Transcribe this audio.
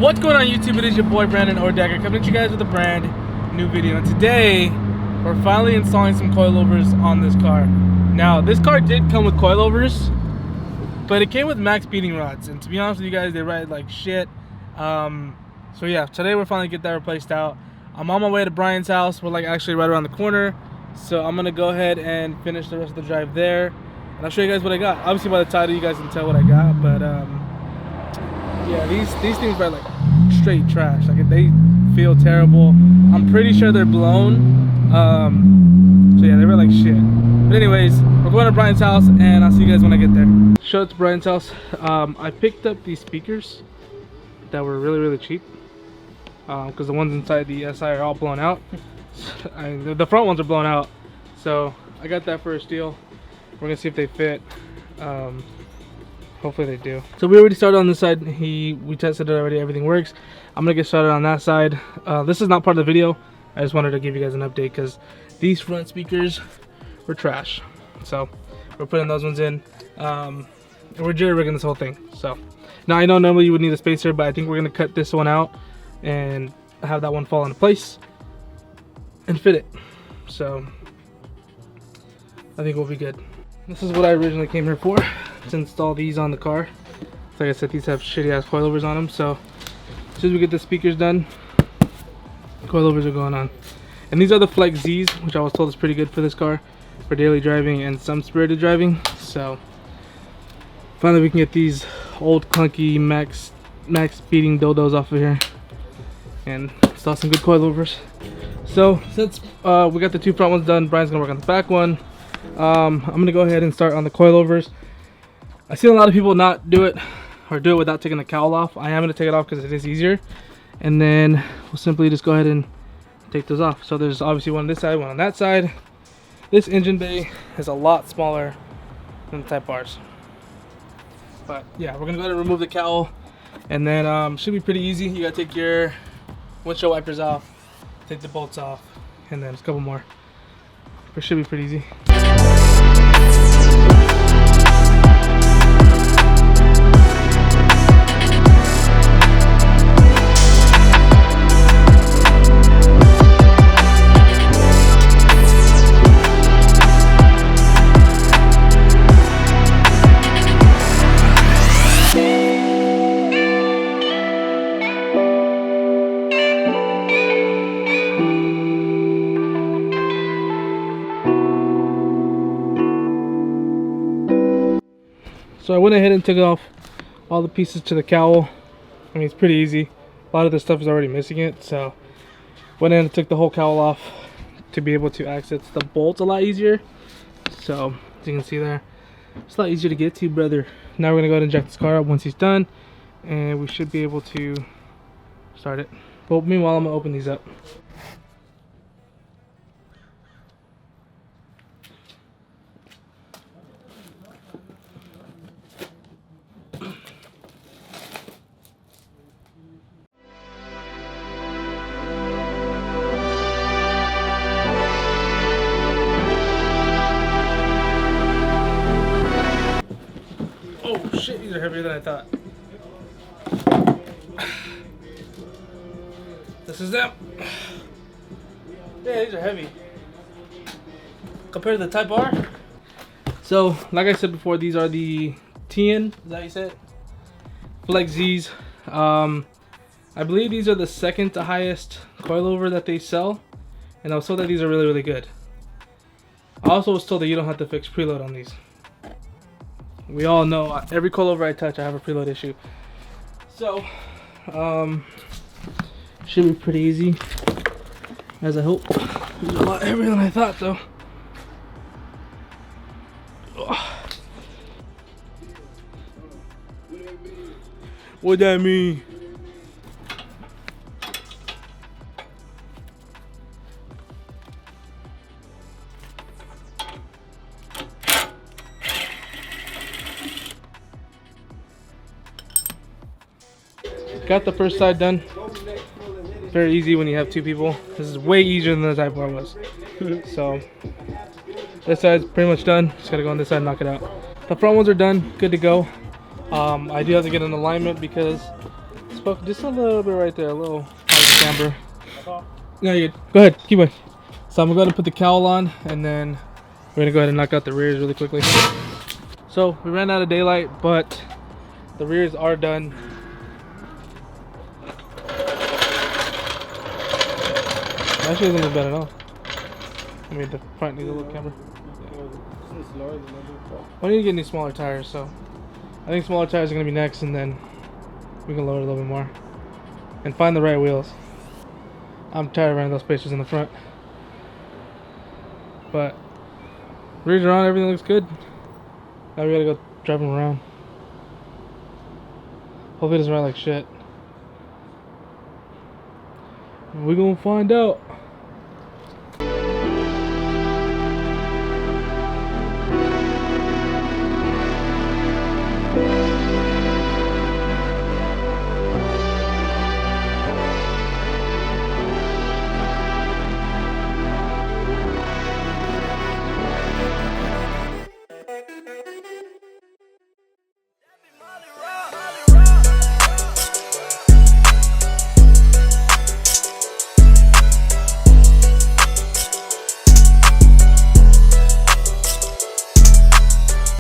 What's going on YouTube? It is your boy Brandon or Dagger coming at you guys with a brand new video, and today we're finally installing some coilovers on this car. Now this car did come with coilovers, but it came with max beating rods, and to be honest with you guys, they ride like shit. So yeah, today we're finally get that replaced out. I'm on my way to Brian's house. We're like actually right around the corner, so I'm gonna go ahead and finish the rest of the drive there, and I'll show you guys what I got. Obviously by the title you guys can tell what I got, but yeah, these things ride like straight trash. Like they feel terrible. I'm pretty sure they're blown. So yeah, they ride like shit. But anyways, we're going to Brian's house, and I'll see you guys when I get there. Show it to Brian's house. I picked up these speakers that were really cheap, because the ones inside the SI are all blown out. The front ones are blown out, so I got that for a steal. We're gonna see if they fit. Hopefully they do. So we already started on this side. We tested it already. Everything works. I'm gonna get started on that side. This is not part of the video. I just wanted to give you guys an update because these front speakers were trash. So we're putting those ones in. We're jury rigging this whole thing. So now I know normally you would need a spacer, but I think we're gonna cut this one out and have that one fall into place and fit it. So I think we'll be good. This is what I originally came here for, to install these on the car. Like I said, these have shitty ass coilovers on them, so as soon as we get the speakers done, coilovers are going on. And these are the Flex Z's, which I was told is pretty good for this car for daily driving and some spirited driving. So finally we can get these old clunky max speeding dildos off of here and install some good coilovers. So since we got the two front ones done, Brian's gonna work on the back one. I'm gonna go ahead and start on the coilovers. I've seen a lot of people not do it, or do it without taking the cowl off. I am gonna take it off because it is easier, and then we'll simply just go ahead and take those off. So there's obviously one on this side, one on that side. This engine bay is a lot smaller than the Type R's, but yeah, we're gonna go ahead and remove the cowl, and then should be pretty easy. You gotta take your windshield wipers off, take the bolts off, and then a couple more. But it should be pretty easy. So I went ahead and took off all the pieces to the cowl. I mean, it's pretty easy. A lot of this stuff is already missing it, so went in and took the whole cowl off to be able to access the bolts a lot easier. So as you can see there, it's a lot easier to get to, brother. Now we're gonna go ahead and jack this car up once he's done, and we should be able to start it. But meanwhile, I'm gonna open these up. Oh shit, these are heavier than I thought. This is them. Yeah, these are heavy compared to the Type R. So, like I said before, these are the TEIN, is that how you say it? Flex Z's. I believe these are the second to highest coilover that they sell, and I was told that these are really good. I also was told that you don't have to fix preload on these. We all know every coilover I touch, I have a preload issue. So, should be pretty easy, as I hope. It's a lot heavier than I thought, though. What that mean? Got the first side done. Very easy when you have two people. This is way easier than the Type R was. So this side's pretty much done. Just gotta go on this side and knock it out. The front ones are done, good to go. I do have to get an alignment because this focus just a little bit right there, a little hard camber. No, you're good. Go ahead, keep going. So I'm going to put the cowl on, and then we're going to go ahead and knock out the rears really quickly. So we ran out of daylight, but the rears are done. Actually, it doesn't look bad at all. I mean, the front needs a little camber. I need to get any smaller tires, so I think smaller tires are going to be next, and then we can lower it a little bit more and find the right wheels. I'm tired of running those spacers in the front, but rears are on, everything looks good. Now we gotta go drive them around. Hopefully it doesn't run like shit. We're gonna find out.